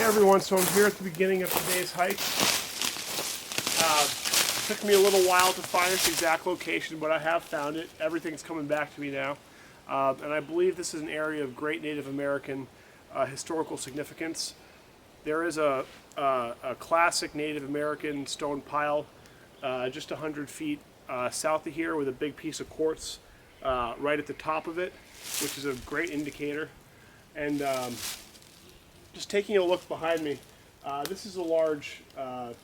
Hey everyone, so I'm here at the beginning of today's hike. It took me a little while to find its exact location, but I have found it. Everything's coming back to me now. And I believe this is an area of great Native American historical significance. There is a classic Native American stone pile just 100 feet south of here with a big piece of quartz right at the top of it, which is a great indicator. And just taking a look behind me, this is a large,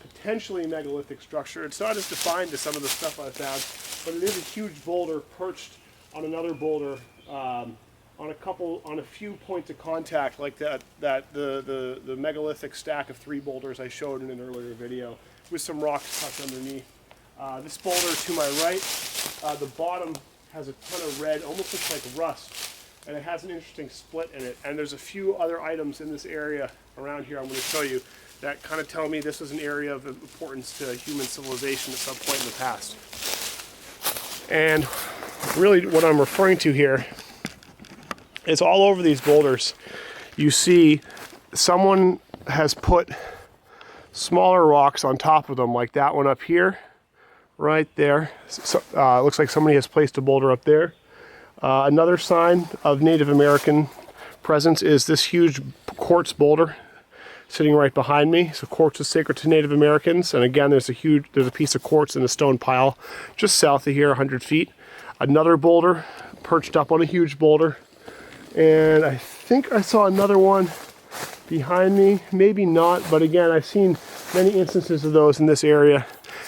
potentially megalithic structure. It's not as defined as some of the stuff I found, but it is a huge boulder perched on another boulder on a few points of contact, like the megalithic stack of 3 boulders I showed in an earlier video, with some rocks tucked underneath. This boulder to my right, the bottom has a ton of red, almost looks like rust. And it has an interesting split in it. And there's a few other items in this area around here I'm going to show you that kind of tell me this was an area of importance to human civilization at some point in the past. And really what I'm referring to here is all over these boulders, you see someone has put smaller rocks on top of them, like that one up here, right there. So, looks like somebody has placed a boulder up there. Another sign of Native American presence is this huge quartz boulder sitting right behind me. So quartz is sacred to Native Americans, and again there's a piece of quartz in a stone pile just south of here, 100 feet. Another boulder perched up on a huge boulder, and I think I saw another one behind me, maybe not, but again I've seen many instances of those in this area.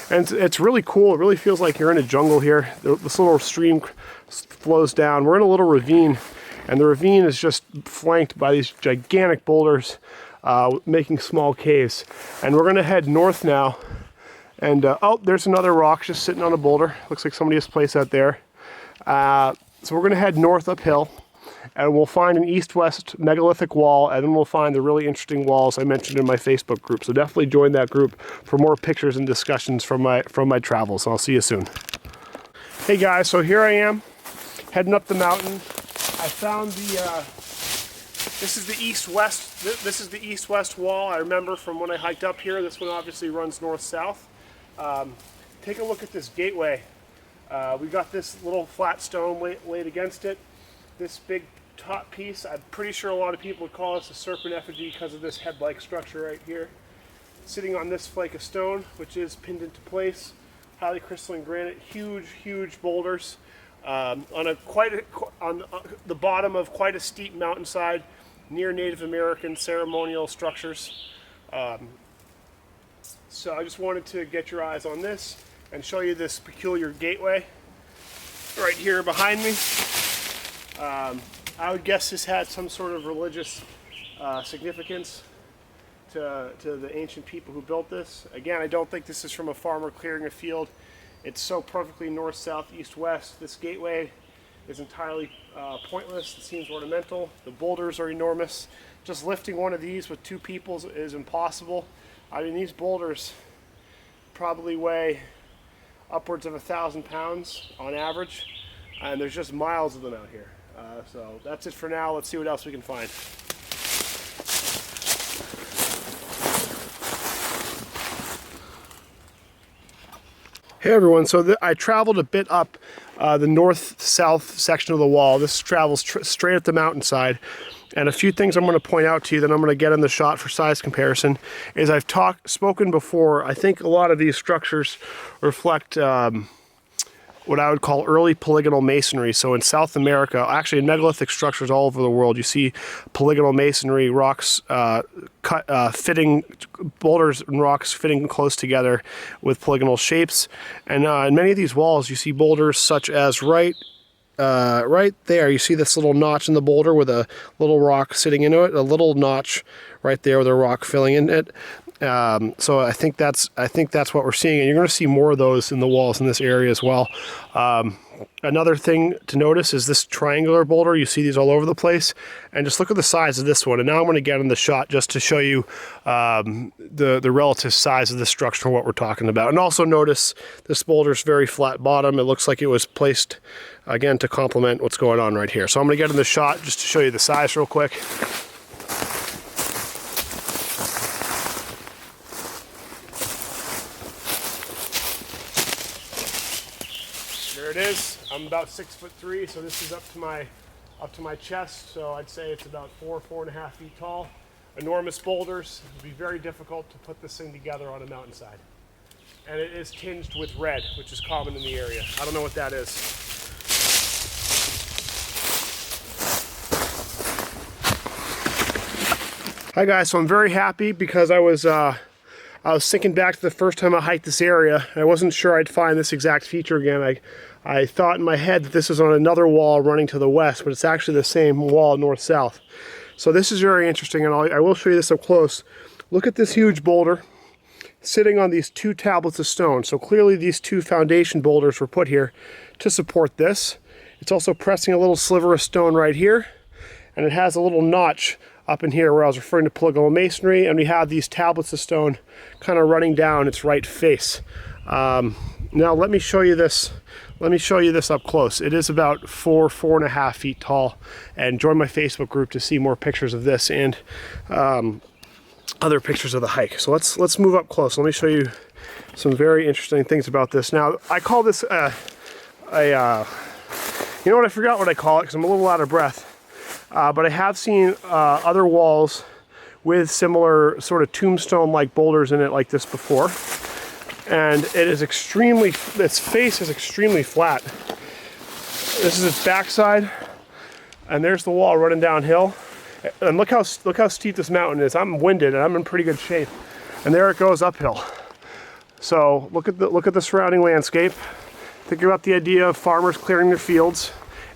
And it's really cool. It really feels like you're in a jungle here. This little stream flows down. We're in a little ravine, and the ravine is just flanked by these gigantic boulders making small caves. And we're gonna head north now. And oh, there's another rock just sitting on a boulder. Looks like somebody has placed that there. So we're gonna head north uphill, and we'll find an east-west megalithic wall, and then we'll find the really interesting walls I mentioned in my Facebook group. So definitely join that group for more pictures and discussions from my travels. I'll see you soon. Hey guys, so here I am, heading up the mountain. I found this is the east-west. This is the east-west wall. I remember from when I hiked up here. This one obviously runs north-south. Take a look at this gateway. We've got this little flat stone laid against it. This big top piece, I'm pretty sure a lot of people would call this a serpent effigy because of this head-like structure right here. Sitting on this flake of stone, which is pinned into place, highly crystalline granite, huge boulders on the bottom of quite a steep mountainside near Native American ceremonial structures. So I just wanted to get your eyes on this and show you this peculiar gateway right here behind me. I would guess this had some sort of religious significance to the ancient people who built this. Again, I don't think this is from a farmer clearing a field. It's so perfectly north, south, east, west. This gateway is entirely pointless. It seems ornamental. The boulders are enormous. Just lifting one of these with 2 people is impossible. I mean, these boulders probably weigh upwards of 1,000 pounds on average, and there's just miles of them out here. So that's it for now. Let's see what else we can find. Hey everyone, so I traveled a bit up the north-south section of the wall. This travels straight up the mountainside. And a few things I'm going to point out to you that I'm going to get in the shot for size comparison is I've spoken before. I think a lot of these structures reflect what I would call early polygonal masonry. So in South America, actually in megalithic structures all over the world, you see polygonal masonry, rocks fitting, boulders and rocks fitting close together with polygonal shapes. And in many of these walls, you see boulders such as right there, you see this little notch in the boulder with a little rock sitting into it, a little notch right there with a rock filling in it. So I think that's what we're seeing, and you're going to see more of those in the walls in this area as well. Another thing to notice is this triangular boulder. You see these all over the place, and just look at the size of this one. And now I'm going to get in the shot just to show you the relative size of this structure and what we're talking about. And also notice this boulder's very flat bottom. It looks like it was placed again to complement what's going on right here. So I'm going to get in the shot just to show you the size real quick. There it is. I'm about 6'3", so this is up to my chest. So I'd say it's about 4.5 feet tall. Enormous boulders. It would be very difficult to put this thing together on a mountainside. And it is tinged with red, which is common in the area. I don't know what that is. Hi guys, so I'm very happy because I was thinking back to the first time I hiked this area. I wasn't sure I'd find this exact feature again. I thought in my head that this was on another wall running to the west, but it's actually the same wall north-south. So this is very interesting, and I will show you this up close. Look at this huge boulder sitting on these two tablets of stone. So clearly these two foundation boulders were put here to support this. It's also pressing a little sliver of stone right here, and it has a little notch up in here where I was referring to polygonal masonry, and we have these tablets of stone kind of running down its right face. Now let me show you this. Let me show you this up close. It is about 4.5 feet tall, and join my Facebook group to see more pictures of this and other pictures of the hike. So let's move up close. Let me show you some very interesting things about this. Now I call this you know what, I forgot what I call it because I'm a little out of breath. But I have seen other walls with similar sort of tombstone-like boulders in it like this before. And it is extremely, its face is extremely flat. This is its backside, and there's the wall running downhill. And look how steep this mountain is. I'm winded and I'm in pretty good shape. And there it goes uphill. So look at the surrounding landscape. Think about the idea of farmers clearing their fields,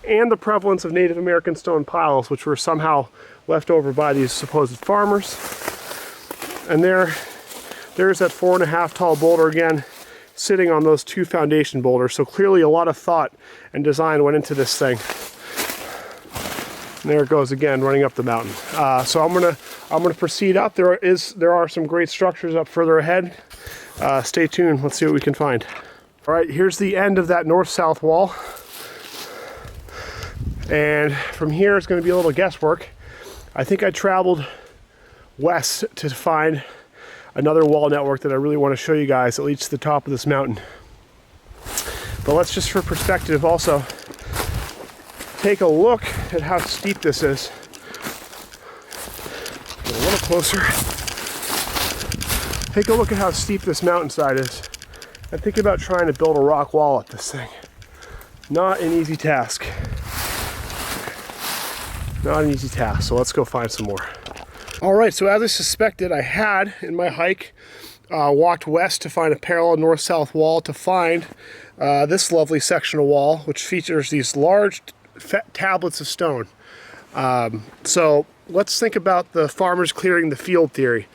and the prevalence of Native American stone piles, which were somehow left over by these supposed farmers. And there's that 4.5 tall boulder again, sitting on those two foundation boulders. So clearly a lot of thought and design went into this thing. And there it goes again, running up the mountain. So I'm gonna proceed up. There are some great structures up further ahead. Stay tuned. Let's see what we can find. All right, here's the end of that north-south wall. And from here it's going to be a little guesswork. I think I traveled west to find another wall network that I really want to show you guys that leads to the top of this mountain. But let's just, for perspective, also take a look at how steep this is. Get a little closer. Take a look at how steep this mountainside is, and think about trying to build a rock wall up this thing. Not an easy task. Not an easy task, so let's go find some more. All right, so as I suspected, I had in my hike walked west to find a parallel north-south wall to find this lovely section of wall, which features these large tablets of stone. So let's think about the farmers clearing the field theory.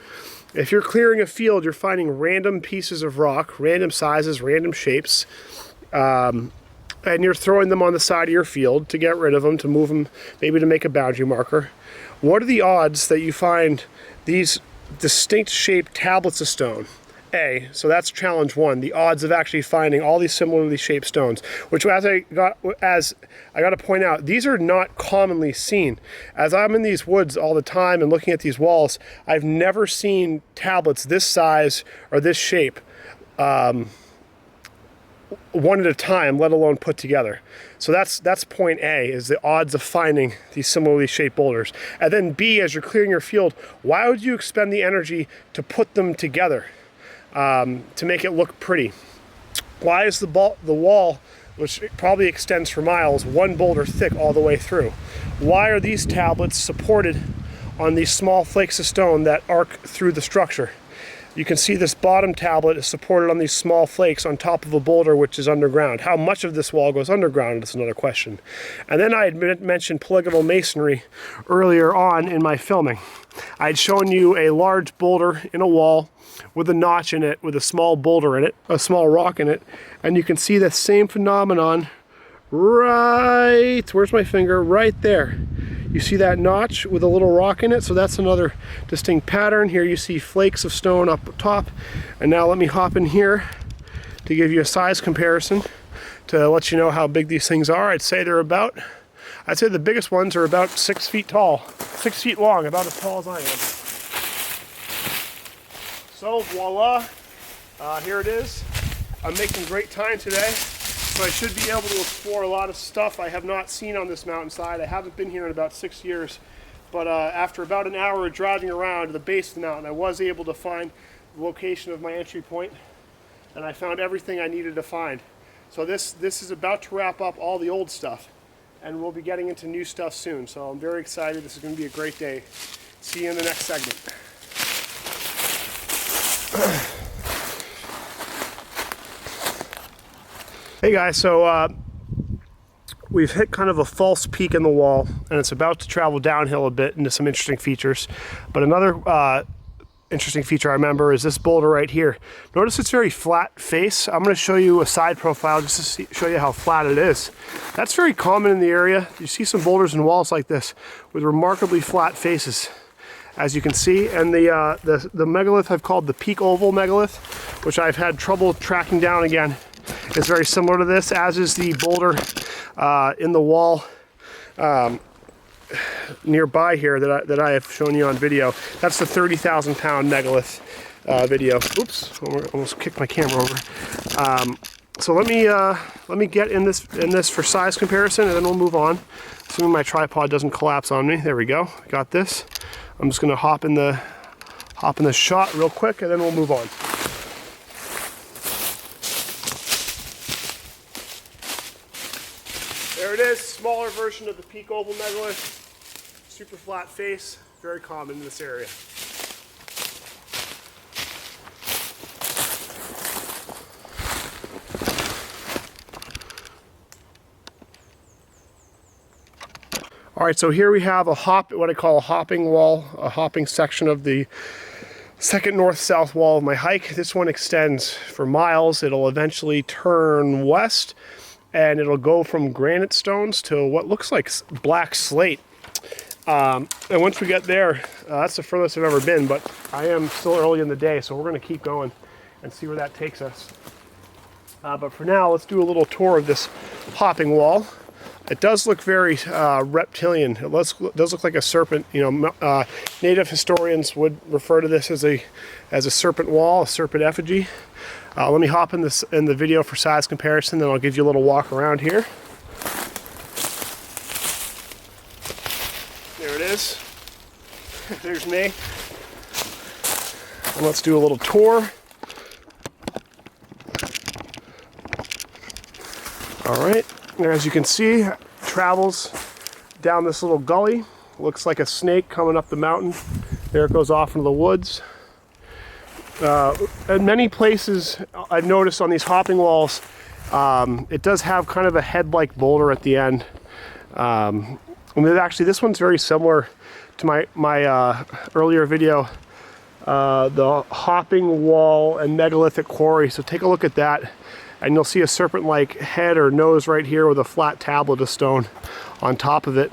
If you're clearing a field, you're finding random pieces of rock, random sizes, random shapes, and you're throwing them on the side of your field to get rid of them, to move them, maybe to make a boundary marker. What are the odds that you find these distinct shaped tablets of stone? So that's challenge one, the odds of actually finding all these similarly shaped stones, which as I got to point out, these are not commonly seen. As I'm in these woods all the time and looking at these walls, I've never seen tablets this size or this shape one at a time, let alone put together. So that's point A, is the odds of finding these similarly shaped boulders. And then B, as you're clearing your field, why would you expend the energy to put them together to make it look pretty? Why is the wall, which probably extends for miles, one boulder thick all the way through? Why are these tablets supported on these small flakes of stone that arc through the structure? You can see this bottom tablet is supported on these small flakes on top of a boulder which is underground. How much of this wall goes underground is another question. And then I had mentioned polygonal masonry earlier on in my filming. I had shown you a large boulder in a wall with a notch in it, with a small boulder in it, a small rock in it, and you can see the same phenomenon right, where's my finger? Right there. You see that notch with a little rock in it, so that's another distinct pattern. Here you see flakes of stone up top. And now let me hop in here to give you a size comparison to let you know how big these things are. I'd say the biggest ones are about 6 feet tall, 6 feet long, about as tall as I am. So voila, here it is. I'm making great time today. So I should be able to explore a lot of stuff I have not seen on this mountainside. I haven't been here in about 6 years, but after about an hour of driving around to the base of the mountain, I was able to find the location of my entry point, and I found everything I needed to find. So this is about to wrap up all the old stuff, and we'll be getting into new stuff soon. So I'm very excited. This is going to be a great day. See you in the next segment. Hey guys, so we've hit kind of a false peak in the wall, and it's about to travel downhill a bit into some interesting features. But another interesting feature I remember is this boulder right here. Notice it's very flat face. I'm going to show you a side profile just to show you how flat it is. That's very common in the area. You see some boulders and walls like this with remarkably flat faces, as you can see. And the megalith I've called the peak oval megalith, which I've had trouble tracking down again, is very similar to this, as is the boulder in the wall nearby here that I have shown you on video. That's the 30,000 pound megalith video. Oops, almost kicked my camera over. So let me get in this for size comparison, and then we'll move on. Assuming my tripod doesn't collapse on me. There we go. Got this. I'm just gonna hop in the shot real quick, and then we'll move on. There it is, smaller version of the peak oval megalith. Super flat face, very common in this area. All right, so here we have what I call a hopping wall, a hopping section of the second north-south wall of my hike. This one extends for miles. It'll eventually turn west, and it'll go from granite stones to what looks like black slate. And once we get there, that's the furthest I've ever been, but I am still early in the day, so we're going to keep going and see where that takes us. But for now, let's do a little tour of this hopping wall. It does look very reptilian. It does look like a serpent. You know, native historians would refer to this as a serpent wall, a serpent effigy. Let me hop in the video for size comparison, then I'll give you a little walk around here. There it is. There's me. And let's do a little tour. All right. As you can see, it travels down this little gully. Looks like a snake coming up the mountain. There it goes off into the woods. In many places I've noticed on these hopping walls, it does have kind of a head-like boulder at the end. And actually, this one's very similar to my earlier video, the hopping wall and megalithic quarry. So take a look at that, and you'll see a serpent-like head or nose right here with a flat tablet of stone on top of it.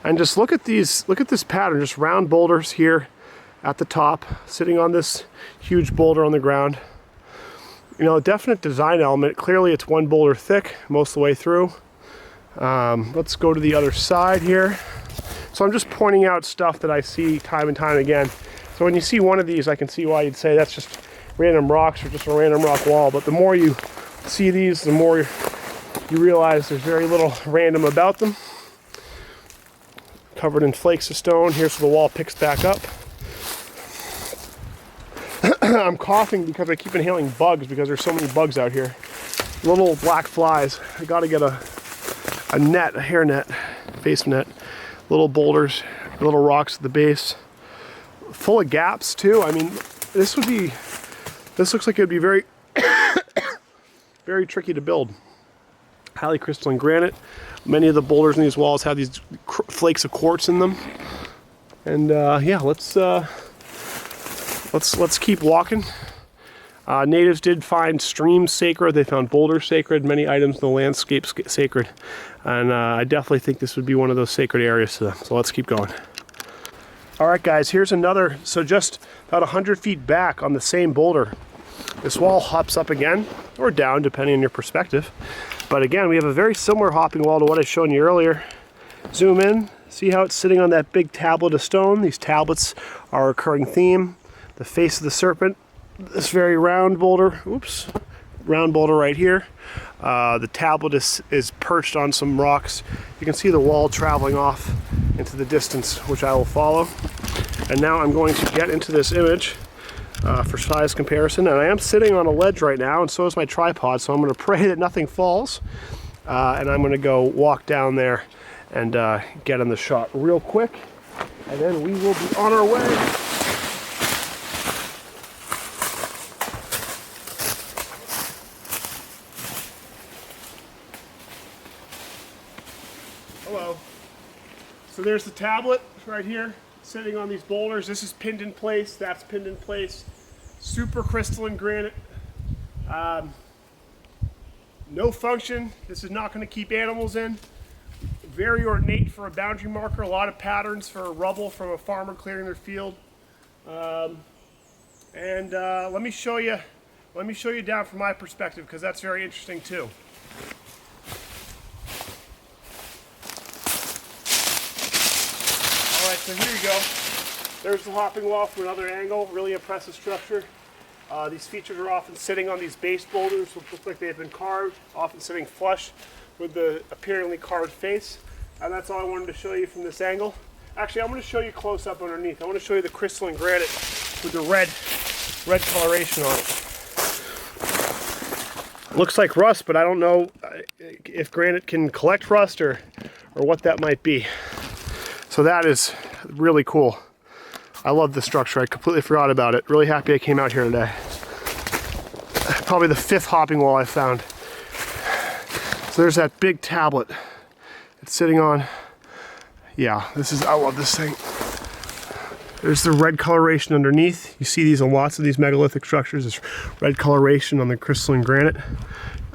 And just look at this pattern, just round boulders here at the top, sitting on this huge boulder on the ground. You know, a definite design element. Clearly it's one boulder thick most of the way through. Let's go to the other side here. So I'm just pointing out stuff that I see time and time again. So when you see one of these, I can see why you'd say that's just random rocks or just a random rock wall. But the more you see these, the more you realize there's very little random about them. Covered in flakes of stone. Here's where the wall picks back up. I'm coughing because I keep inhaling bugs because there's so many bugs out here. Little black flies. I gotta get a net, a hair net, face net. Little boulders, little rocks at the base. Full of gaps too. I mean, this looks like it would be very, very tricky to build. Highly crystalline granite. Many of the boulders in these walls have these flakes of quartz in them. And yeah, let's keep walking. Natives did find streams sacred. They found boulders sacred. Many items in the landscape sacred. And I definitely think this would be one of those sacred areas to them. So let's keep going. All right, guys, here's another. So just about 100 feet back on the same boulder, this wall hops up again, or down, depending on your perspective. But again, we have a very similar hopping wall to what I showed you earlier. Zoom in, see how it's sitting on that big tablet of stone. These tablets are a recurring theme. The face of the serpent, this very round boulder, oops, round boulder right here. The tablet is perched on some rocks. You can see the wall traveling off into the distance, which I will follow. And now I'm going to get into this image for size comparison. And I am sitting on a ledge right now, and so is my tripod, so I'm going to pray that nothing falls. And I'm going to go walk down there and get in the shot real quick. And then we will be on our way. Hello. So there's the tablet right here, sitting on these boulders. This is pinned in place, that's pinned in place. Super crystalline granite. No function. This is not going to keep animals in. Very ornate for a boundary marker. A lot of patterns for rubble from a farmer clearing their field. Let me show you down from my perspective, because that's very interesting too. All right, so here you go. There's the hopping wall from another angle. Really impressive structure. These features are often sitting on these base boulders, which look like they've been carved, often sitting flush with the apparently carved face. And that's all I wanted to show you from this angle. Actually, I'm going to show you close up underneath. I want to show you the crystalline granite with the red coloration on it. Looks like rust, but I don't know if granite can collect rust or what that might be. So that is really cool. I love this structure. I completely forgot about it. Really happy I came out here today. Probably the 5th hopping wall I found. So there's that big tablet. It's sitting on, yeah, I love this thing. There's the red coloration underneath. You see these on lots of these megalithic structures, this red coloration on the crystalline granite.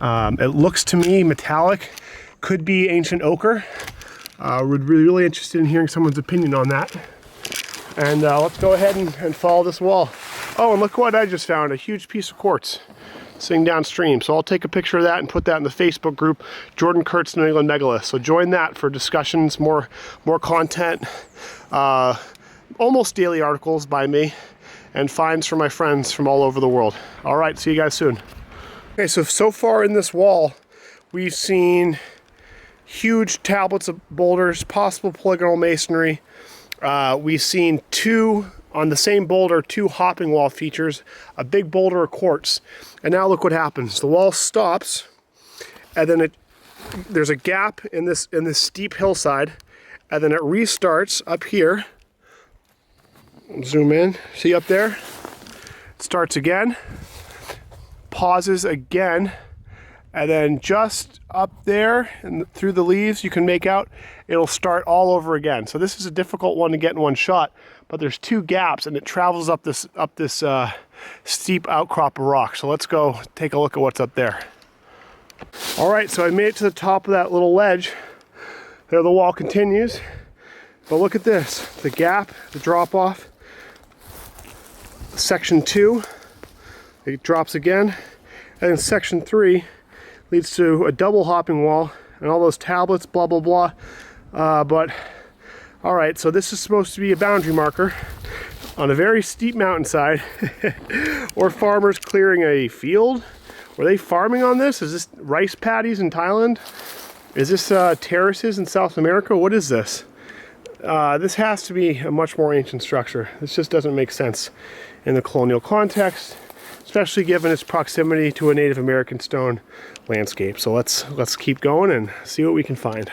It looks to me metallic, could be ancient ochre. Would be really interested in hearing someone's opinion on that. And let's go ahead and follow this wall. Oh, and look what I just found, a huge piece of quartz sitting downstream. So I'll take a picture of that and put that in the Facebook group, Jordan Kurtz New England Megalith. So join that for discussions, more content, almost daily articles by me, and finds from my friends from all over the world. All right, see you guys soon. Okay, so far in this wall, we've seen huge tablets of boulders, possible polygonal masonry. We've seen on the same boulder, 2 hopping wall features, a big boulder of quartz. And now look what happens. The wall stops, and then there's a gap in this steep hillside, and then it restarts up here. Zoom in, see up there? It starts again, pauses again, and then just up there and through the leaves you can make out it'll start all over again. So this is a difficult one to get in one shot, but there's 2 gaps and it travels up this steep outcrop of rock. So let's go take a look at what's up there. All right, so I made it to the top of that little ledge. There the wall continues, but look at this, the gap, the drop off, section 2, it drops again, and then section 3 leads to a double hopping wall and all those tablets, blah, blah, blah. But, all right, so this is supposed to be a boundary marker on a very steep mountainside, or farmers clearing a field. Were they farming on this? Is this rice paddies in Thailand? Is this terraces in South America? What is this? This has to be a much more ancient structure. This just doesn't make sense in the colonial context, especially given its proximity to a Native American stone landscape. So let's keep going and see what we can find.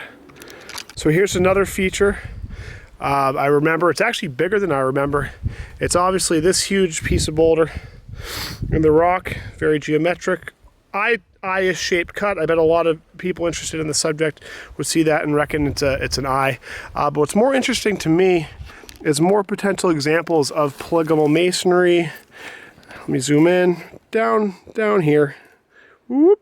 So here's another feature. I remember, it's actually bigger than I remember. It's obviously this huge piece of boulder in the rock, very geometric. Eye-ish shaped cut. I bet a lot of people interested in the subject would see that and reckon it's an eye. But what's more interesting to me is more potential examples of polygonal masonry. Let me zoom in, down here. Whoop.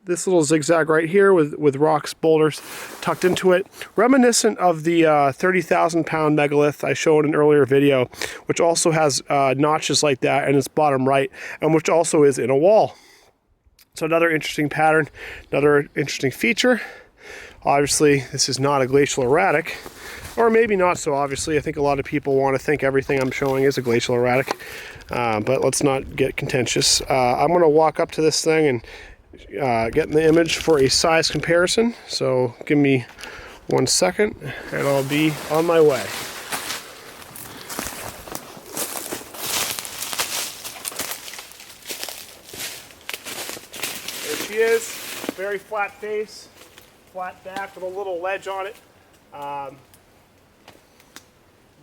This little zigzag right here with rocks, boulders tucked into it. Reminiscent of the 30,000-pound megalith I showed in an earlier video, which also has notches like that in its bottom right, and which also is in a wall. So another interesting pattern, another interesting feature. Obviously, this is not a glacial erratic, Or maybe not so obviously. I think a lot of people want to think everything I'm showing is a glacial erratic, but let's not get contentious. I'm going to walk up to this thing and get in the image for a size comparison. So give me 1 second and I'll be on my way. There she is, very flat face, flat back with a little ledge on it.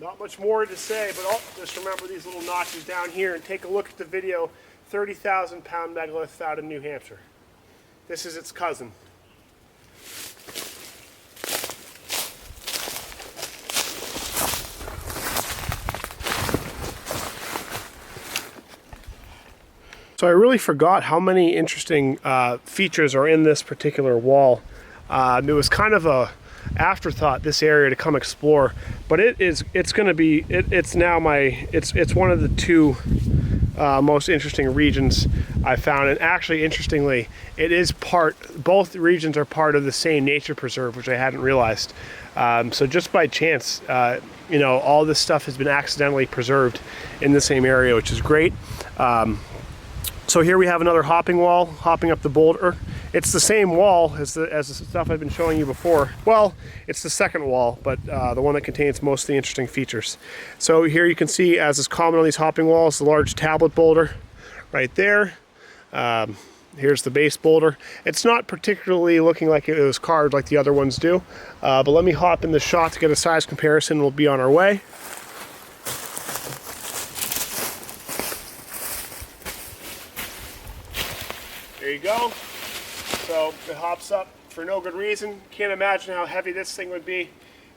Not much more to say, but just remember these little notches down here and take a look at the video, 30,000 pound megalith found in New Hampshire. This is its cousin. So I really forgot how many interesting features are in this particular wall. It was kind of a afterthought, this area, to come explore, but it's one of the two most interesting regions I found. And actually, interestingly, both regions are part of the same nature preserve, which I hadn't realized. So just by chance, all this stuff has been accidentally preserved in the same area, which is great. So here we have another hopping wall, hopping up the boulder. It's the same wall as the stuff I've been showing you before. Well, it's the second wall, but the one that contains most of the interesting features. So here you can see, as is common on these hopping walls, the large tablet boulder right there. Here's the base boulder. It's not particularly looking like it was carved like the other ones do, but let me hop in the shot to get a size comparison. We'll be on our way. There you go. So it hops up for no good reason. Can't imagine how heavy this thing would be,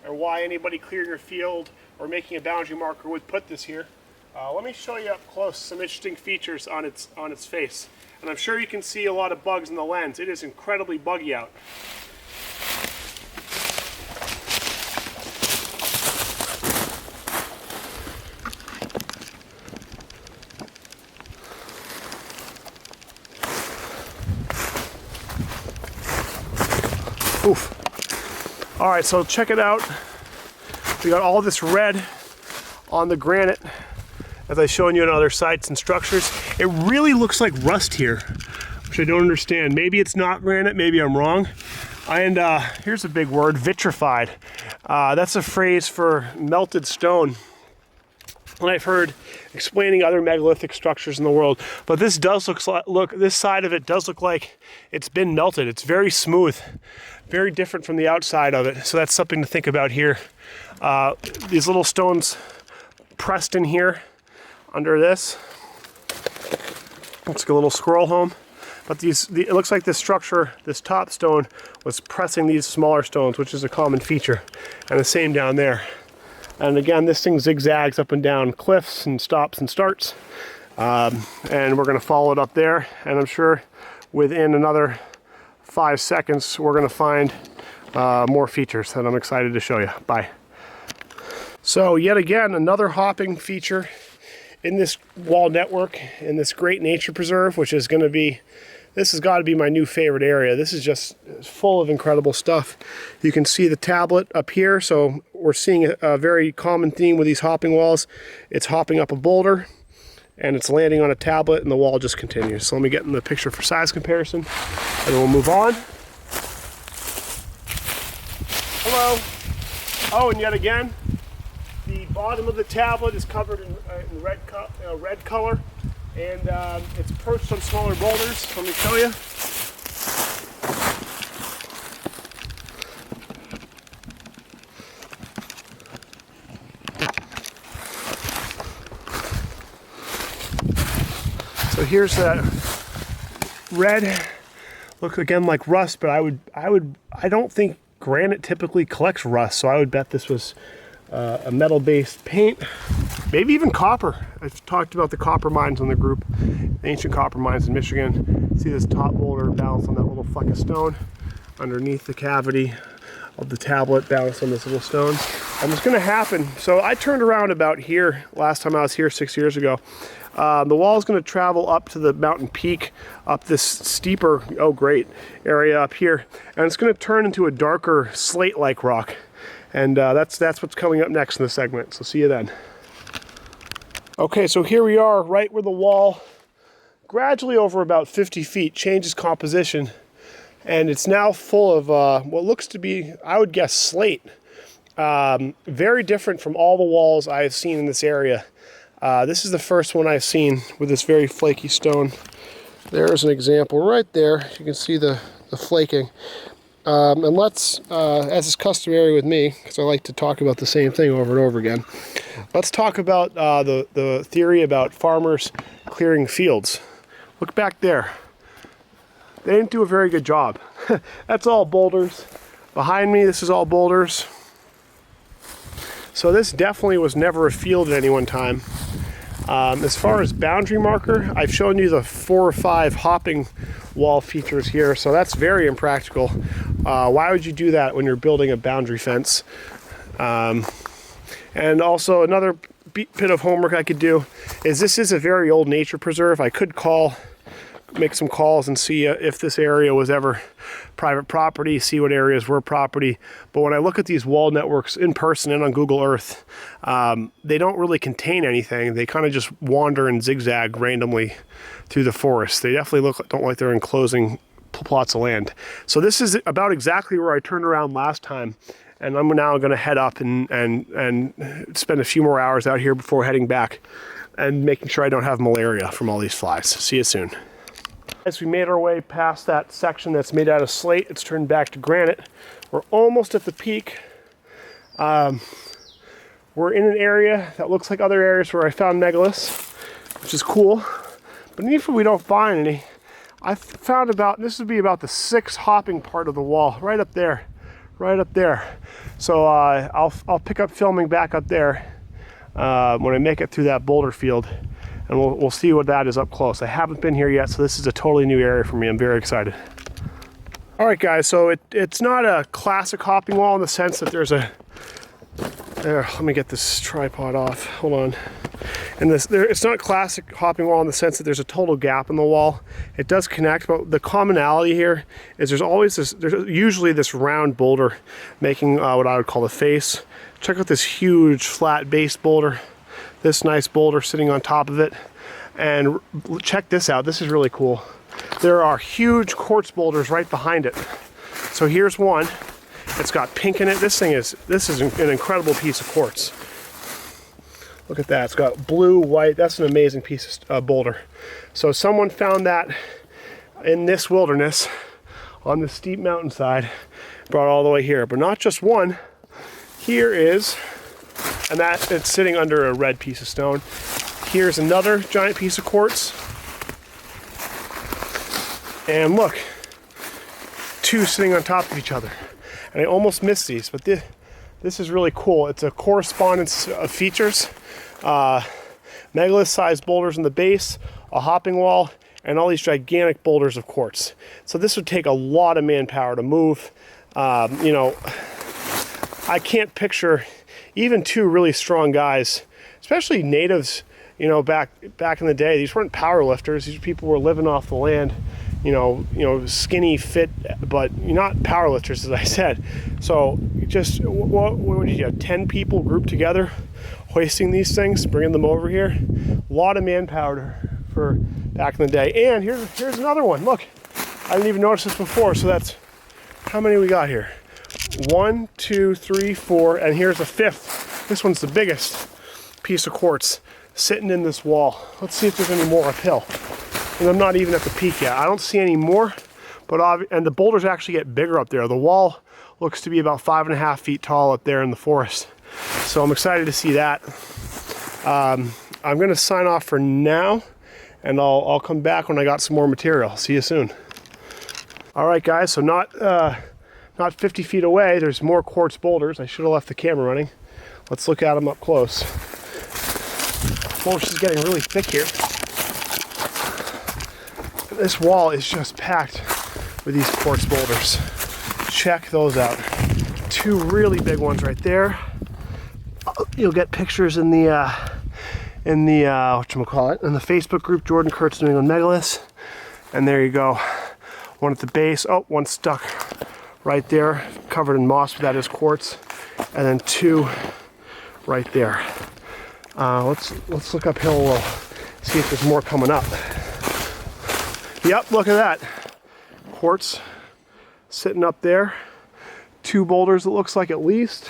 or why anybody clearing your field or making a boundary marker would put this here. Let me show you up close some interesting features on its face. And I'm sure you can see a lot of bugs in the lens. It is incredibly buggy out. Oof. All right, so check it out. We got all this red on the granite, as I've shown you on other sites and structures. It really looks like rust here, which I don't understand. Maybe it's not granite, maybe I'm wrong. And here's a big word, vitrified. That's a phrase for melted stone. And I've heard explaining other megalithic structures in the world, but this does this side of it does look like it's been melted. It's very smooth, very different from the outside of it. So that's something to think about here. These little stones pressed in here under this. Looks like a little squirrel home. But it looks like this structure, this top stone, was pressing these smaller stones, which is a common feature. And the same down there. And again, this thing zigzags up and down cliffs and stops and starts. And we're going to follow it up there. And I'm sure within another 5 seconds, we're going to find more features that I'm excited to show you. Bye. So yet again, another hopping feature in this wall network, in this great nature preserve, which is going to be, this has got to be my new favorite area. This is just full of incredible stuff. You can see the tablet up here. So we're seeing a very common theme with these hopping walls. It's hopping up a boulder and it's landing on a tablet, and the wall just continues. So let me get in the picture for size comparison and then we'll move on. Hello. Oh, and yet again, the bottom of the tablet is covered in red color, and it's perched on smaller boulders. Let me show you. So here's that red. Looks again like rust, but I don't think granite typically collects rust, so I would bet this was a metal-based paint, maybe even copper. I've talked about the copper mines on the group, the ancient copper mines in Michigan. See this top boulder balanced on that little fleck of stone underneath the cavity of the tablet, balanced on this little stone. And what's going to happen, so I turned around about here last time I was here 6 years ago. The wall is going to travel up to the mountain peak, up this steeper, oh great, area up here, and it's going to turn into a darker slate-like rock. And that's what's coming up next in the segment. So see you then. Okay, so here we are right where the wall gradually over about 50 feet changes composition, and it's now full of what looks to be, I would guess, slate. Very different from all the walls I've seen in this area. This is the first one I've seen with this very flaky stone. There's an example right there. You can see the flaking. And let's, as is customary with me, because I like to talk about the same thing over and over again, let's talk about the theory about farmers clearing fields. Look back there. They didn't do a very good job. That's all boulders. Behind me, this is all boulders. So this definitely was never a field at any one time. As far as boundary marker, I've shown you the 4 or 5 hopping wall features here, so that's very impractical. Why would you do that when you're building a boundary fence? And also another bit of homework I could do is this is a very old nature preserve. I could make some calls and see if this area was ever private property, see what areas were property. But when I look at these wall networks in person and on Google Earth, they don't really contain anything. They kind of just wander and zigzag randomly through the forest. They definitely don't like they're enclosing plots of land. So this is about exactly where I turned around last time. And I'm now going to head up and spend a few more hours out here before heading back and making sure I don't have malaria from all these flies. See you soon. As we made our way past that section that's made out of slate, it's turned back to granite. We're almost at the peak. We're in an area that looks like other areas where I found megaliths, which is cool. But even if we don't find any, I found this would be about the 6th hopping part of the wall, right up there. Right up there. So I'll pick up filming back up there when I make it through that boulder field, and we'll see what that is up close. I haven't been here yet, so this is a totally new area for me. I'm very excited. All right, guys, so it's not a classic hopping wall in the sense that there's a... There, let me get this tripod off. Hold on. And it's not a classic hopping wall in the sense that there's a total gap in the wall. It does connect, but the commonality here is there's usually this round boulder making what I would call the face. Check out this huge flat base boulder, this nice boulder sitting on top of it. And check this out, this is really cool. There are huge quartz boulders right behind it. So here's one. It's got pink in it. This is an incredible piece of quartz. Look at that. It's got blue, white. That's an amazing piece of boulder. So someone found that in this wilderness on the steep mountainside, brought it all the way here. But not just one. Here is, and it's sitting under a red piece of stone. Here's another giant piece of quartz. And look, 2 sitting on top of each other. And I almost missed these, but this is really cool. It's a correspondence of features. Megalith-sized boulders in the base, a hopping wall, and all these gigantic boulders of quartz. So this would take a lot of manpower to move. You know, I can't picture even 2 really strong guys, especially natives, you know, back in the day. These weren't power lifters. These people were living off the land. You know, skinny, fit, but not power lifters, as I said. So just, what would you have, 10 people grouped together, hoisting these things, bringing them over here? A lot of manpower for back in the day. And here's another one. Look, I didn't even notice this before. So that's, how many we got here? 1, 2, 3, 4, and here's a 5th. This one's the biggest piece of quartz sitting in this wall. Let's see if there's any more uphill. And I'm not even at the peak yet. I don't see any more, and the boulders actually get bigger up there. The wall looks to be about 5.5 feet tall up there in the forest. So I'm excited to see that. I'm gonna sign off for now, and I'll come back when I got some more material. See you soon. All right, guys, so not 50 feet away, there's more quartz boulders. I should have left the camera running. Let's look at them up close. The forest is getting really thick here. This wall is just packed with these quartz boulders. Check those out. 2 really big ones right there. You'll get pictures in the whatchamacallit, in the Facebook group, Jordan Kurtz New England Megaliths. And there you go. One at the base. Oh, one stuck right there, covered in moss, but that is quartz. and then 2 right there. Let's look uphill a little, see if there's more coming up. Yep, look at that. Quartz sitting up there. 2 boulders, it looks like, at least.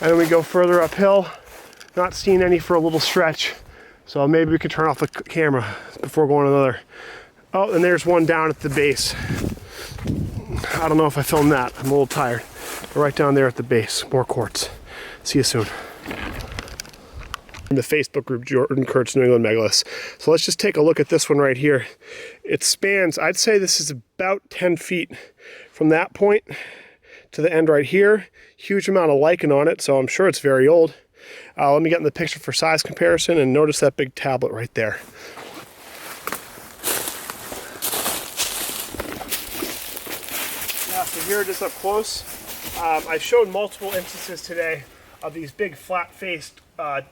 And then we go further uphill. Not seeing any for a little stretch. So maybe we can turn off the camera before going another. Oh, and there's one down at the base. I don't know if I filmed that. I'm a little tired. But right down there at the base, more quartz. See you soon. In the Facebook group, Jordan Kurtz, New England Megaliths. So let's just take a look at this one right here. It spans, I'd say this is about 10 feet from that point to the end right here. Huge amount of lichen on it, so I'm sure it's very old. Let me get in the picture for size comparison, and notice that big tablet right there. Yeah, so here it is up close. I showed multiple instances today of these big flat-faced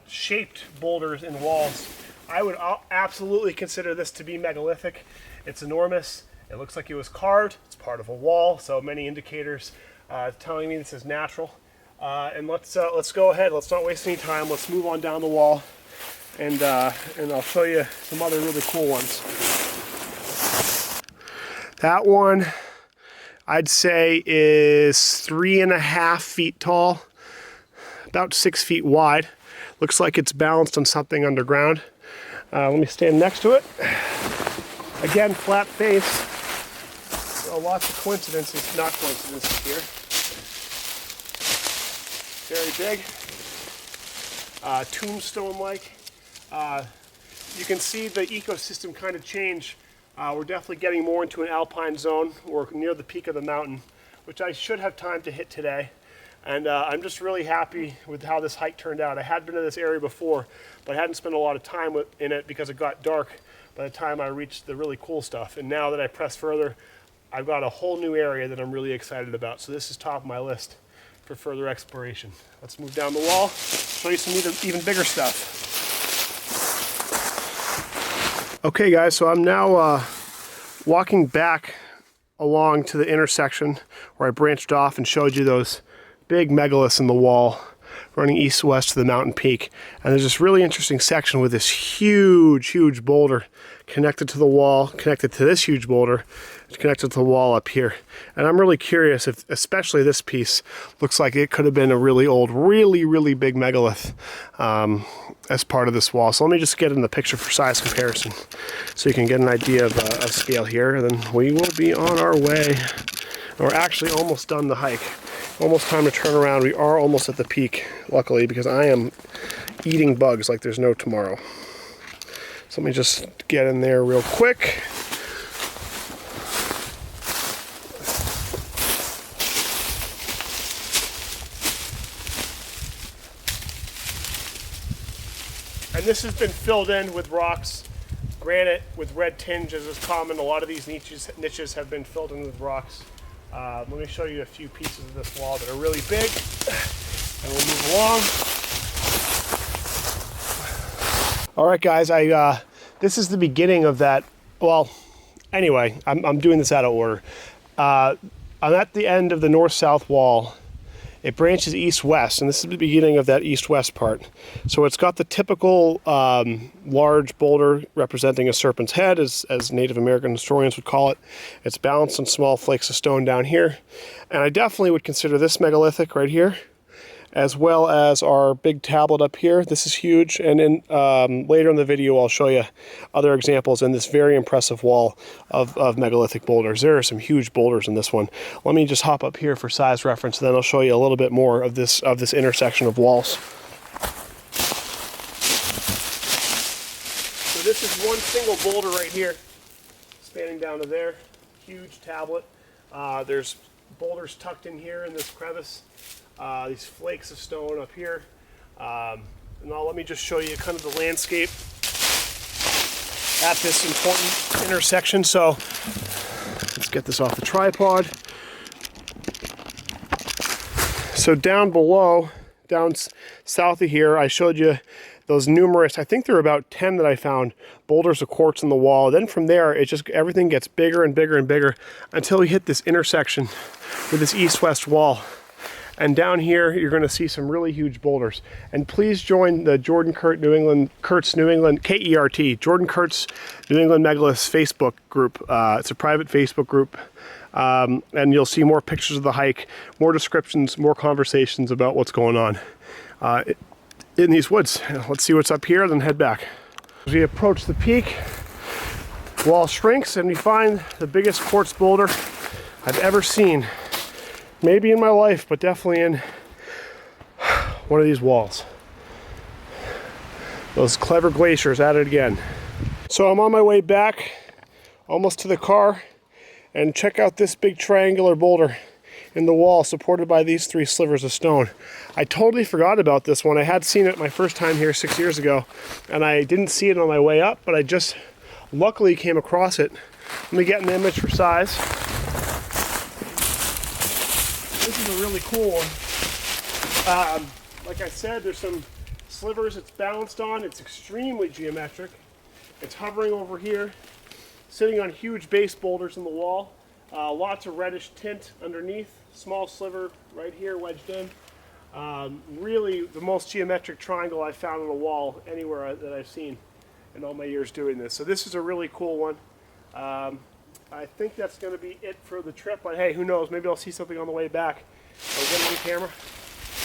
shaped boulders in walls. I would absolutely consider this to be megalithic. It's enormous. It looks like it was carved. It's part of a wall, so many indicators telling me this is natural. And let's go ahead. Let's not waste any time. Let's move on down the wall, and I'll show you some other really cool ones. That one, I'd say, is 3.5 feet tall, about 6 feet wide. Looks like it's balanced on something underground. Let me stand next to it. Again, flat face. So lots of coincidences, not coincidences here. Very big. Tombstone-like. You can see the ecosystem kind of change. We're definitely getting more into an alpine zone. We're near the peak of the mountain, which I should have time to hit today. And I'm just really happy with how this hike turned out. I had been to this area before, but I hadn't spent a lot of time in it because it got dark by the time I reached the really cool stuff. And now that I press further, I've got a whole new area that I'm really excited about. So this is top of my list for further exploration. Let's move down the wall, show you some even bigger stuff. Okay guys, so I'm now walking back along to the intersection where I branched off and showed you those big megaliths in the wall running east-west to the mountain peak. And there's this really interesting section with this huge boulder connected to the wall, connected to this huge boulder, connected to the wall up here. And I'm really curious if, especially this piece, looks like it could have been a really old, really big megalith as part of this wall. So let me just get in the picture for size comparison so you can get an idea of scale here. And then we will be on our way. We're actually almost done the hike. Almost time to turn around. We are almost at the peak, luckily, because I am eating bugs like there's no tomorrow. So let me just get in there real quick. And this has been filled in with rocks. Granite with red tinges is common. A lot of these niches have been filled in with rocks. Let me show you a few pieces of this wall that are really big, and we'll move along. All right, guys, this is the beginning of that. Well, anyway, I'm doing this out of order. I'm at the end of the north-south wall. It branches east-west, and this is the beginning of that east-west part. So it's got the typical large boulder representing a serpent's head, as Native American historians would call it. It's balanced on small flakes of stone down here. And I definitely would consider this megalithic right here, as well as our big tablet up here. This is huge, and in, later in the video I'll show you other examples in this very impressive wall of megalithic boulders. There are some huge boulders in this one. Let me just hop up here for size reference, and then I'll show you a little bit more of this intersection of walls. So this is one single boulder right here, spanning down to there. Huge tablet. There's boulders tucked in here in this crevice. These flakes of stone up here. And now let me just show you kind of the landscape at this important intersection. So let's get this off the tripod. So down below, down south of here, I showed you those numerous, I think there are about 10 that I found, boulders of quartz in the wall. Then from there, it just, everything gets bigger and bigger and bigger until we hit this intersection with this east-west wall. And down here, you're going to see some really huge boulders. And please join the Jordan Kurtz New England, K-E-R-T, Jordan Kurtz New England Megaliths Facebook group. It's a private Facebook group. And you'll see more pictures of the hike, more descriptions, more conversations about what's going on in these woods. Let's see what's up here, then head back. As we approach the peak, wall shrinks and we find the biggest quartz boulder I've ever seen. Maybe in my life, but definitely in one of these walls. Those clever glaciers at it again. So I'm on my way back, almost to the car, and check out this big triangular boulder in the wall supported by these 3 slivers of stone. I totally forgot about this one. I had seen it my first time here 6 years ago, and I didn't see it on my way up, but I just luckily came across it. Let me get an image for size. This is a really cool one. Like I said, there's some slivers it's balanced on. It's extremely geometric. It's hovering over here, sitting on huge base boulders in the wall. Lots of reddish tint underneath. Small sliver right here wedged in. Really the most geometric triangle I've found on a wall anywhere that I've seen in all my years doing this. So this is a really cool one. I think that's going to be it for the trip, but hey, who knows? Maybe I'll see something on the way back. I'll get it on camera.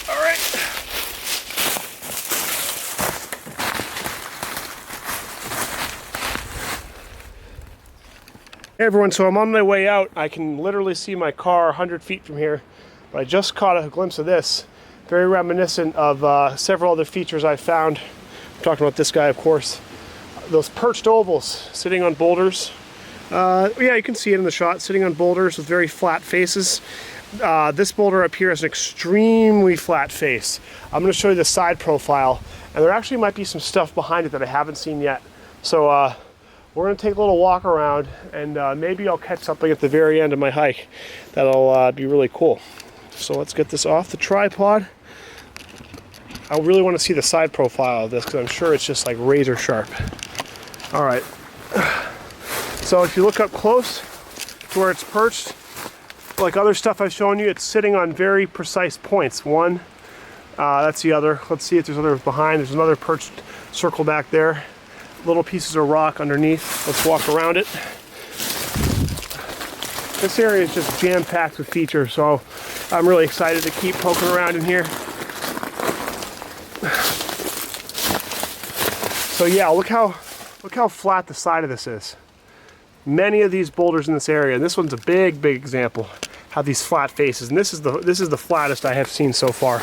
All right. Hey everyone, so I'm on my way out. I can literally see my car 100 feet from here, but I just caught a glimpse of this. Very reminiscent of several other features I found. I'm talking about this guy, of course. Those perched ovals sitting on boulders. Yeah, you can see it in the shot, sitting on boulders with very flat faces. This boulder up here has an extremely flat face. I'm going to show you the side profile, and there actually might be some stuff behind it that I haven't seen yet. So we're going to take a little walk around, and maybe I'll catch something at the very end of my hike that'll be really cool. So let's get this off the tripod. I really want to see the side profile of this because I'm sure it's just like razor sharp. All right. So if you look up close to where it's perched, like other stuff I've shown you, it's sitting on very precise points. One, that's the other. Let's see if there's others behind. There's another perched circle back there. Little pieces of rock underneath. Let's walk around it. This area is just jam-packed with features, so I'm really excited to keep poking around in here. So yeah, look how flat the side of this is. Many of these boulders in this area, and this one's a big example, have these flat faces, and this is the flattest I have seen so far.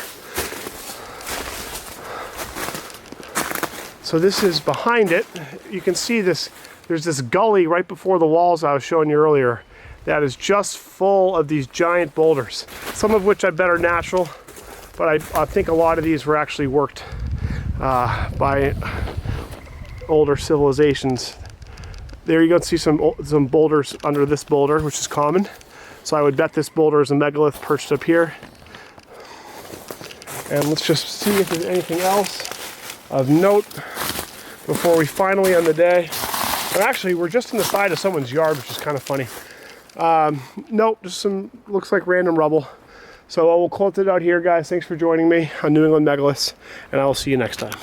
So this is behind it. You can see this. There's this gully right before the walls I was showing you earlier that is just full of these giant boulders. Some of which I bet are natural, but I think a lot of these were actually worked by older civilizations. There you go, see some boulders under this boulder, which is common. So I would bet this boulder is a megalith perched up here. And let's just see if there's anything else of note before we finally end the day. But actually, we're just in the side of someone's yard, which is kind of funny. Nope, just some, looks like random rubble. So we'll close it out here, guys. Thanks for joining me on New England Megaliths, and I will see you next time.